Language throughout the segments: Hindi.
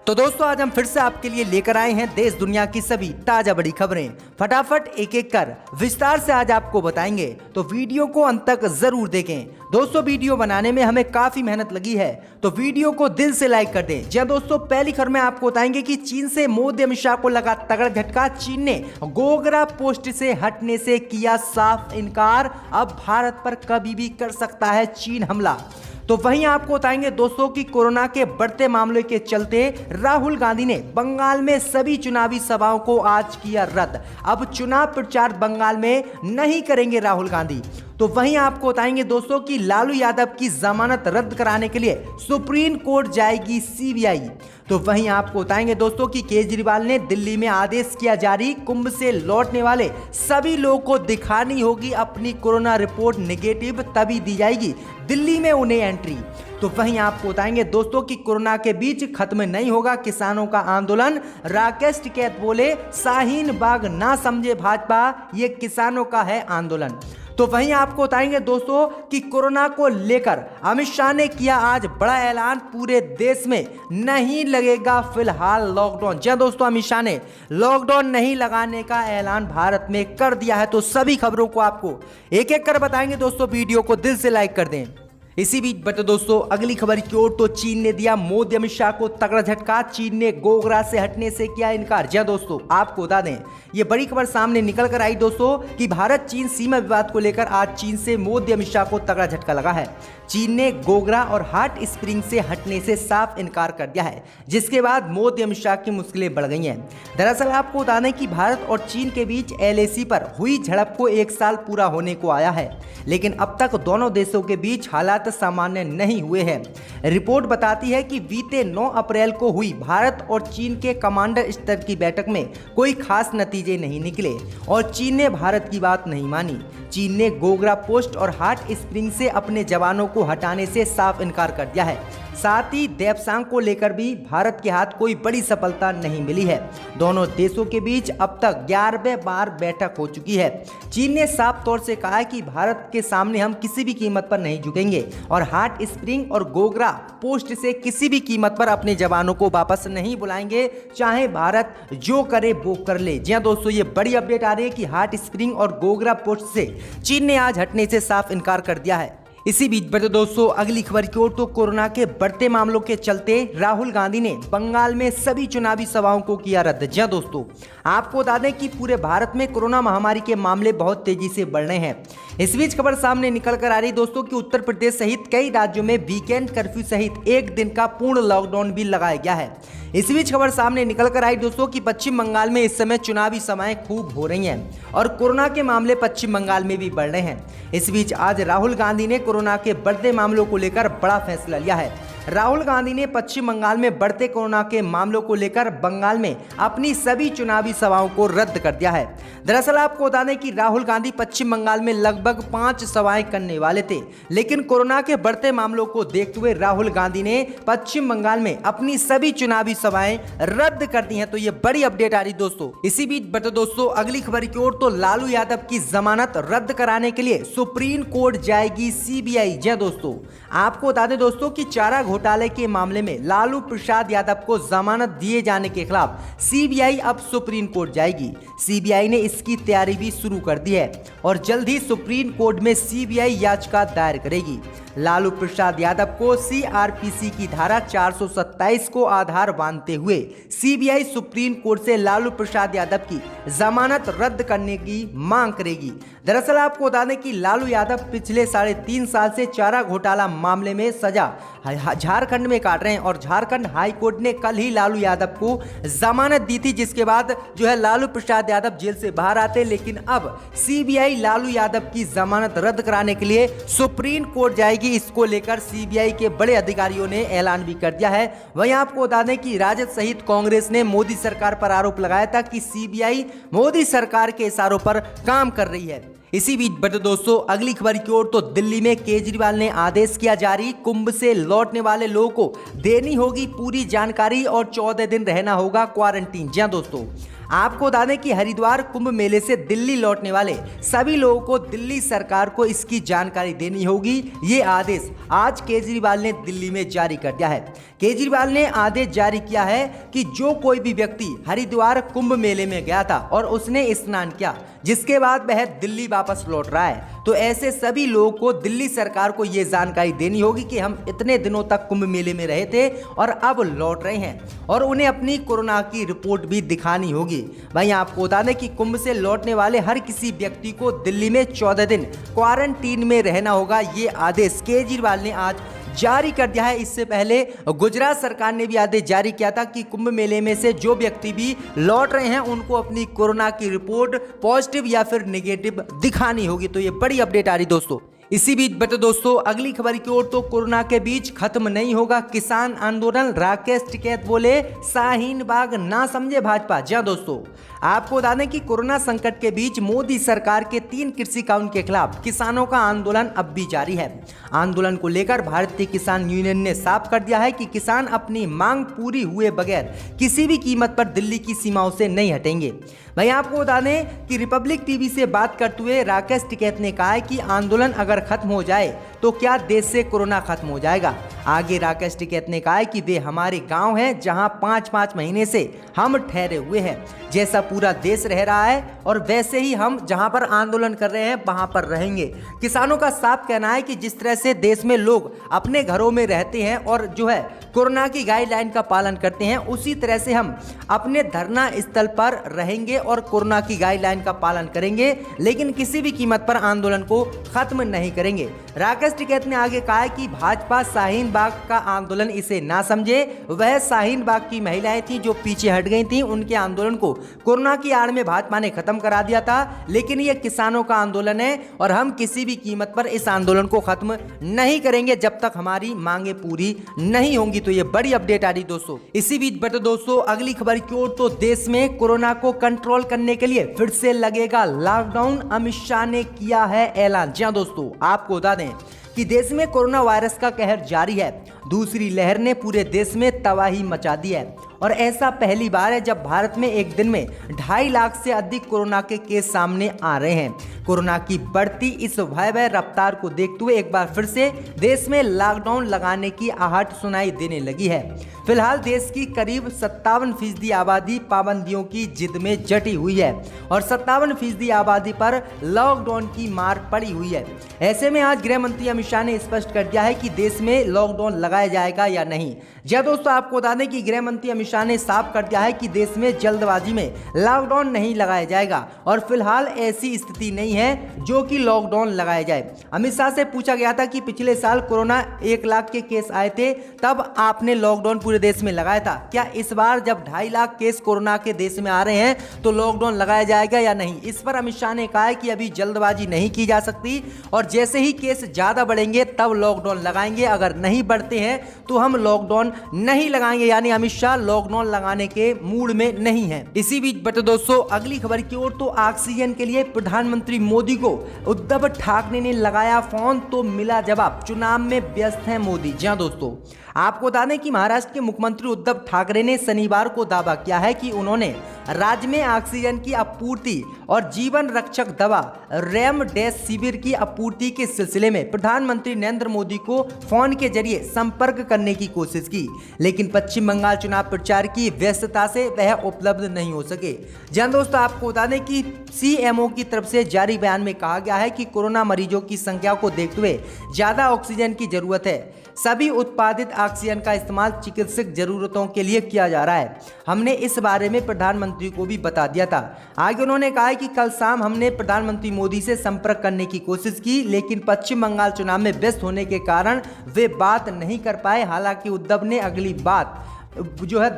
तो दोस्तों आज हम फिर से आपके लिए लेकर आए हैं देश दुनिया की सभी ताजा बड़ी खबरें। फटाफट एक एक कर विस्तार से आज आपको बताएंगे, तो वीडियो को अंत तक जरूर देखें। दोस्तों वीडियो बनाने में हमें काफी मेहनत लगी है, तो वीडियो को दिल से लाइक कर दें। जी हां दोस्तों, पहली खबर में आपको बताएंगे कि चीन से मोदी अमित शाह को लगा तगड़ा झटका। चीन ने गोगरा पोस्ट से हटने से किया साफ इनकार। अब भारत पर कभी भी कर सकता है चीन हमला। तो वहीं आपको बताएंगे दोस्तों कि कोरोना के बढ़ते मामले के चलते राहुल गांधी ने बंगाल में सभी चुनावी सभाओं को आज किया रद्द। अब चुनाव प्रचार बंगाल में नहीं करेंगे राहुल गांधी। तो वहीं आपको बताएंगे दोस्तों कि लालू यादव की जमानत रद्द कराने के लिए सुप्रीम कोर्ट जाएगी सीबीआई। तो वहीं आपको बताएंगे दोस्तों कि केजरीवाल ने दिल्ली में आदेश किया जारी, कुंभ से लौटने वाले सभी लोगों को दिखानी होगी अपनी कोरोना रिपोर्ट नेगेटिव, तभी दी जाएगी दिल्ली में उन्हें एंट्री। तो वहीं आपको बताएंगे दोस्तों कि कोरोना के बीच खत्म नहीं होगा किसानों का आंदोलन। राकेश टिकैत बोले शाहीन बाग ना समझे भाजपा, ये किसानों का है आंदोलन। तो वहीं आपको बताएंगे दोस्तों कि कोरोना को लेकर अमित शाह ने किया आज बड़ा ऐलान, पूरे देश में नहीं लगेगा फिलहाल लॉकडाउन। जी दोस्तों, अमित शाह ने लॉकडाउन नहीं लगाने का ऐलान भारत में कर दिया है। तो सभी खबरों को आपको एक एक कर बताएंगे दोस्तों, वीडियो को दिल से लाइक कर दें। इसी बीच बता दोस्तों अगली खबर की ओर, तो चीन ने दिया मोदी अमित शाह को तगड़ा झटका। चीन ने गोगरा से हटने से किया इनकार। जी दोस्तों, आपको बता दें ये बड़ी खबर सामने निकल कर आई दोस्तों कि भारत चीन सीमा विवाद को लेकर आज चीन से मोदी अमित शाह को तगड़ा झटका लगा है। चीन ने गोगरा और हॉट स्प्रिंग से हटने से साफ इनकार कर दिया है, जिसके बाद मोदी अमित शाह की मुश्किलें बढ़ गई हैं। दरअसल आपको बता दें कि भारत और चीन के बीच एलएसी पर हुई झड़प को 1 साल पूरा होने को आया है, लेकिन अब तक दोनों देशों के बीच हालात सामान्य नहीं हुए हैं। रिपोर्ट बताती है कि बीते 9 अप्रैल को हुई भारत और चीन के कमांडर स्तर की बैठक में कोई खास नतीजे नहीं निकले और चीन ने भारत की बात नहीं मानी। चीन ने गोगरा पोस्ट और हॉट स्प्रिंग से अपने जवानों को हटाने से साफ इनकार कर दिया है। साथ ही देवसांग को लेकर भी भारत के हाथ कोई बड़ी सफलता नहीं मिली है। दोनों देशों के बीच अब तक 11वें बार बैठक हो चुकी है। चीन ने साफ तौर से कहा है कि भारत के सामने हम किसी भी कीमत पर नहीं झुकेंगे और हॉट स्प्रिंग और गोगरा पोस्ट से किसी भी कीमत पर अपने जवानों को वापस नहीं बुलाएंगे, चाहे भारत जो करे वो कर ले। जी हाँ दोस्तों, ये बड़ी अपडेट आ रही है कि हॉट स्प्रिंग और गोगरा पोस्ट से चीन ने आज हटने से साफ इनकार कर दिया है। इसी बीच बढ़ते दोस्तों अगली खबर की ओर, तो कोरोना के बढ़ते मामलों के चलते राहुल गांधी ने बंगाल में सभी चुनावी सभाओं को किया रद्द। जी दोस्तों, आपको बता दें कि पूरे भारत में कोरोना महामारी के मामले बहुत तेजी से बढ़ रहे हैं। इस बीच खबर सामने निकल कर आ रही दोस्तों कि उत्तर प्रदेश सहित कई राज्यों में वीकेंड कर्फ्यू सहित 1 दिन का पूर्ण लॉकडाउन भी लगाया गया है। इस बीच खबर सामने निकल कर आई दोस्तों कि पश्चिम बंगाल में इस समय चुनावी सभाएं खूब हो रही हैं और कोरोना के मामले पश्चिम बंगाल में भी बढ़ रहे हैं। इस बीच आज राहुल गांधी ने कोरोना के बढ़ते मामलों को लेकर बड़ा फैसला लिया है। राहुल गांधी ने पश्चिम बंगाल में बढ़ते कोरोना के मामलों को लेकर बंगाल में अपनी सभी चुनावी सभाओं को रद्द कर दिया है। दरअसल आपको बता दें कि राहुल गांधी पश्चिम बंगाल में लगभग 5 सभाएं करने वाले थे, लेकिन कोरोना के बढ़ते मामलों को देखते हुए राहुल गांधी ने पश्चिम बंगाल में अपनी सभी चुनावी सभाएं रद्द कर दी हैं। तो ये बड़ी अपडेट आ रही दोस्तों। इसी बीच बढ़ते दोस्तों अगली खबर की ओर, तो लालू यादव की जमानत रद्द कराने के लिए सुप्रीम कोर्ट जाएगी सीबीआई। जी दोस्तों, आपको बता दें दोस्तों कि चारा घोटाले के मामले में लालू प्रसाद यादव को जमानत दिए जाने के खिलाफ सीबीआई अब सुप्रीम कोर्ट जाएगी। सीबीआई ने इसकी तैयारी भी शुरू कर दी है और जल्द ही सुप्रीम कोर्ट में सीबीआई याचिका दायर करेगी। लालू प्रसाद यादव को सीआरपीसी की धारा 427 को आधार मानते हुए सीबीआई सुप्रीम कोर्ट से लालू प्रसाद यादव की जमानत रद्द करने की मांग करेगी। दरअसल आपको बता दें कि लालू यादव पिछले 3.5 साल से चारा घोटाला मामले में सजा झारखंड में काट रहे हैं और झारखंड हाई कोर्ट ने कल ही लालू यादव को जमानत दी थी, जिसके बाद जो है लालू प्रसाद यादव जेल से बाहर आते। लेकिन अब सीबीआई लालू यादव की जमानत रद्द कराने के लिए सुप्रीम कोर्ट जाएगी। इसको लेकर सीबीआई के बड़े अधिकारियों ने ऐलान भी कर दिया है। वहीं आपको बता दें कि राजद सहित कांग्रेस ने मोदी सरकार पर आरोप लगाया था कि सीबीआई मोदी सरकार के इशारों पर काम कर रही है। इसी बीच बढ़ते दोस्तों अगली खबर की ओर, तो दिल्ली में केजरीवाल ने आदेश किया जारी, कुंभ से लौटने वाले लोगों को देनी होगी पूरी जानकारी और 14 दिन रहना होगा क्वारंटीन। जी हां दोस्तों, आपको बता दें कि हरिद्वार कुंभ मेले से दिल्ली लौटने वाले सभी लोगों को दिल्ली सरकार को इसकी जानकारी देनी होगी। ये आदेश आज केजरीवाल ने दिल्ली में जारी कर दिया है। केजरीवाल ने आदेश जारी किया है कि जो कोई भी व्यक्ति हरिद्वार कुंभ मेले में गया था और उसने स्नान किया, जिसके बाद वह दिल्ली वापस लौट रहा है, तो ऐसे सभी लोगों को दिल्ली सरकार को यह जानकारी देनी होगी कि हम इतने दिनों तक कुंभ मेले में रहे थे और अब लौट रहे हैं, और उन्हें अपनी कोरोना की रिपोर्ट भी दिखानी होगी। वहीं आपको बता दें कि कुंभ से लौटने वाले हर किसी व्यक्ति को दिल्ली में 14 दिन क्वारंटीन में रहना होगा। ये आदेश केजरीवाल ने आज जारी कर दिया है। इससे पहले गुजरात सरकार ने भी आदेश जारी किया था कि कुंभ मेले में से जो व्यक्ति भी लौट रहे हैं उनको अपनी कोरोना की रिपोर्ट पॉजिटिव या फिर नेगेटिव दिखानी होगी। तो ये बड़ी अपडेट आ रही दोस्तों। इसी बीच बता दोस्तों अगली खबर की ओर, तो कोरोना के बीच खत्म नहीं होगा किसान आंदोलन, राकेश टिकैत बोले शाहीन बाग ना समझे भाजपा। जी हां दोस्तों, आपको बता दें कि कोरोना संकट के बीच मोदी सरकार के 3 कृषि कानून के खिलाफ किसानों का आंदोलन अब भी जारी है। आंदोलन को लेकर भारतीय किसान यूनियन ने साफ कर दिया है कि किसान अपनी मांग पूरी हुए बगैर किसी भी कीमत पर दिल्ली की सीमाओं से नहीं हटेंगे। भाई आपको बता दें कि रिपब्लिक टीवी से बात करते हुए राकेश टिकैत ने कहा है कि आंदोलन अगर खत्म हो जाए तो क्या देश से कोरोना खत्म हो जाएगा। आगे राकेश टिकैत ने कहा है कि वे हमारे गांव हैं जहां 5-5 महीने से हम ठहरे हुए हैं, जैसा पूरा देश रह रहा है और वैसे ही हम जहां पर आंदोलन कर रहे हैं वहां पर रहेंगे। किसानों का साफ कहना है कि जिस तरह से देश में लोग अपने घरों में रहते हैं और जो है कोरोना की गाइडलाइन का पालन करते हैं, उसी तरह से हम अपने धरना स्थल पर रहेंगे और कोरोना की गाइडलाइन का पालन करेंगे, लेकिन किसी भी कीमत पर आंदोलन को खत्म नहीं करेंगे। राकेश टिकैत ने आगे कहा है कि भाजपा शाहीन बाग का आंदोलन इसे ना समझे। वह शाहीन बाग की महिलाएं थी जो पीछे हट गई थी, उनके आंदोलन को कोरोना की आड़ में भाजपा ने खत्म करा दिया था, लेकिन यह किसानों का आंदोलन है और हम किसी भी कीमत पर इस आंदोलन को खत्म नहीं करेंगे जब तक हमारी मांगे पूरी नहीं होंगी। तो ये बड़ी अपडेट आ रही दोस्तों। इसी बीच बता दोस्तों अगली खबर की ओर, तो देश में कोरोना को कंट्रोल करने के लिए फिर से लगेगा लॉकडाउन, अमित शाह ने किया है ऐलान। जी हां दोस्तों, आपको बता दें कि देश में कोरोना वायरस का कहर जारी है। दूसरी लहर ने पूरे देश में तबाही मचा दी है और ऐसा पहली बार है जब भारत में एक दिन में 2.5 लाख से अधिक कोरोना के केस सामने आ रहे हैं। कोरोना की बढ़ती इस भयावह रफ्तार को देखते हुए एक बार फिर से देश में लॉकडाउन लगाने की आहट सुनाई देने लगी है। फिलहाल देश की करीब 57% आबादी पाबंदियों की जिद में जटी हुई है और 57% आबादी पर लॉकडाउन की मार पड़ी हुई है। ऐसे में आज गृह मंत्री अमित शाह ने स्पष्ट कर दिया है कि देश में लॉकडाउन लगाया जाएगा या नहीं। जी दोस्तों, आपको बता दें कि गृह मंत्री अमित शाह ने साफ कर दिया है कि देश में जल्दबाजी में लॉकडाउन नहीं लगाया जाएगा और फिलहाल ऐसी स्थिति नहीं है जो कि लॉकडाउन लगाया जाए। अमित शाह से पूछा गया था कि पिछले साल कोरोना 1 लाख के केस आए थे, तब आपने लॉकडाउन पूरे देश में लगाया था, क्या इस बार जब 2.5 लाख केस कोरोना के देश में आ रहे हैं तो लॉकडाउन लगाया जाएगा या नहीं। इस पर अमित शाह ने कहा है कि अभी जल्दबाजी नहीं की जा सकती और जैसे ही केस ज्यादा बढ़ेंगे तब लॉकडाउन लगाएंगे, अगर नहीं बढ़ते हैं तो हम लॉकडाउन नहीं लगाएंगे। यानी अमित शाह लॉकडाउन लगाने के मूड में नहीं है। इसी बीच बता दोस्तों अगली खबर की ओर, तो ऑक्सीजन के लिए प्रधानमंत्री मोदी को उद्धव ठाकरे ने लगाया फोन तो मिला जवाब, चुनाव में व्यस्त हैं मोदी। जी हां दोस्तों, आपको बता दें कि महाराष्ट्र के मुख्यमंत्री उद्धव ठाकरे ने शनिवार को दावा किया है कि उन्होंने राज्य में ऑक्सीजन की आपूर्ति और जीवन रक्षक दवा रेमडेसिविर की आपूर्ति के सिलसिले में प्रधानमंत्री नरेंद्र मोदी को फोन के जरिए संपर्क करने की कोशिश की, लेकिन पश्चिम बंगाल चुनाव प्रचार की व्यस्तता से वह उपलब्ध नहीं हो सके। जी दोस्तों, आपको बता दें कि सीएमओ की तरफ से जारी बयान में कहा गया है कि कोरोना मरीजों की संख्या को देखते हुए ज्यादा ऑक्सीजन की जरूरत है। सभी उत्पादित ऑक्सीजन का इस्तेमाल चिकित्सक जरूरतों के लिए किया जा रहा है। हमने इस बारे में प्रधानमंत्री को भी बता दिया था। आगे उन्होंने कहा कि कल शाम हमने प्रधानमंत्री मोदी से संपर्क करने की कोशिश की, लेकिन पश्चिम बंगाल चुनाव में व्यस्त होने के कारण वे बात नहीं कर पाए। हालांकि उद्धव ने अगली बात जो है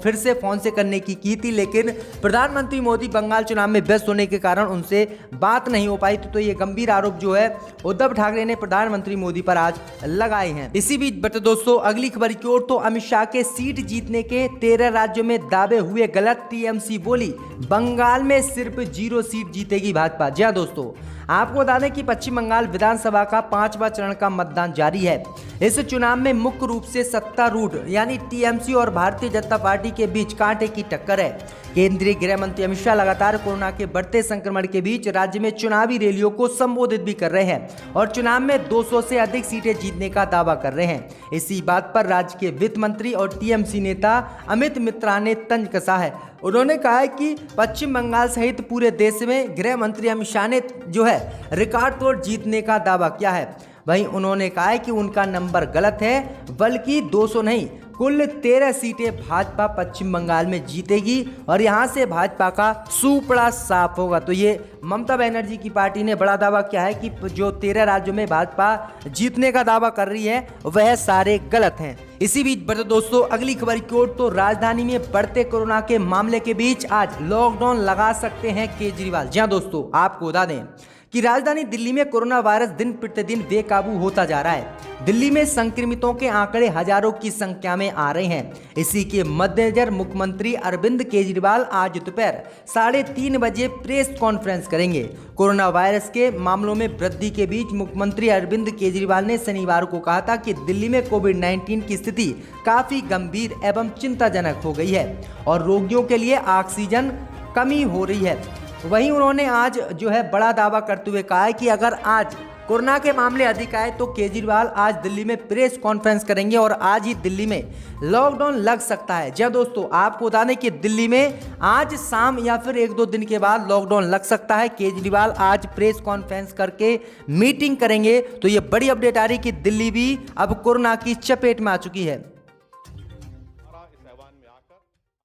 फिर से फोन से करने की थी, लेकिन प्रधानमंत्री मोदी बंगाल चुनाव में व्यस्त होने के कारण उनसे बात नहीं हो पाई। तो ये गंभीर आरोप जो है उद्धव ठाकरे ने प्रधानमंत्री मोदी पर आज लगाए हैं। इसी बीच बता दोस्तों अगली खबर की ओर, तो अमित शाह के सीट जीतने के 13 राज्यों में दावे हुए गलत। टीएमसी बोली बंगाल में सिर्फ 0 सीट जीतेगी भाजपा। जी हां दोस्तों, आपको बता दें कि पश्चिम बंगाल विधानसभा का 5वां चरण का मतदान जारी है। इस चुनाव में मुख्य रूप से सत्तारूढ़ यानी टीएमसी और भारतीय जनता पार्टी के बीच कांटे की टक्कर है। केंद्रीय गृह मंत्री अमित शाह लगातार कोरोना के बढ़ते संक्रमण के बीच राज्य में चुनावी रैलियों को संबोधित भी कर रहे हैं और चुनाव में 200 से अधिक सीटें जीतने का दावा कर रहे हैं। इसी बात पर राज्य के वित्त मंत्री और टीएमसी नेता अमित मित्रा ने तंज कसा है। उन्होंने कहा है कि पश्चिम बंगाल सहित पूरे देश में गृह मंत्री अमित शाह ने जो है रिकॉर्ड तोड़ जीतने का दावा किया है। वहीं उन्होंने कहा है कि उनका नंबर गलत है, बल्कि 200 नहीं कुल 13 सीटें भाजपा पश्चिम बंगाल में जीतेगी और यहां से भाजपा का सुपड़ा साफ होगा। तो ये ममता बनर्जी की पार्टी ने बड़ा दावा किया है कि जो 13 राज्यों में भाजपा जीतने का दावा कर रही है वह सारे गलत हैं। इसी बीच बढ़ते दोस्तों अगली खबर की ओर, तो राजधानी में बढ़ते कोरोना के मामले के बीच आज लॉकडाउन लगा सकते हैं केजरीवाल। जी हां दोस्तों, आपको बता दें कि राजधानी दिल्ली में कोरोना वायरस दिन प्रतिदिन बेकाबू होता जा रहा है। दिल्ली में संक्रमितों के आंकड़े हजारों की संख्या में आ रहे हैं। इसी के मद्देनजर मुख्यमंत्री अरविंद केजरीवाल आज दोपहर 3:30 बजे प्रेस कॉन्फ्रेंस करेंगे। कोरोना वायरस के मामलों में वृद्धि के बीच मुख्यमंत्री अरविंद केजरीवाल ने शनिवार को कहा था कि दिल्ली में कोविड-19 की स्थिति काफी गंभीर एवं चिंताजनक हो गई है और रोगियों के लिए ऑक्सीजन कमी हो रही है। वहीं उन्होंने आज जो है बड़ा दावा करते हुए कहा है कि अगर आज कोरोना के मामले अधिक आए तो केजरीवाल आज दिल्ली में प्रेस कॉन्फ्रेंस करेंगे और आज ही दिल्ली में लॉकडाउन लग सकता है। जी दोस्तों, आपको बता दें कि दिल्ली में आज शाम या फिर 1-2 दिन के बाद लॉकडाउन लग सकता है। केजरीवाल आज प्रेस कॉन्फ्रेंस करके मीटिंग करेंगे। तो ये बड़ी अपडेट आ रही है कि दिल्ली भी अब कोरोना की चपेट में आ चुकी है।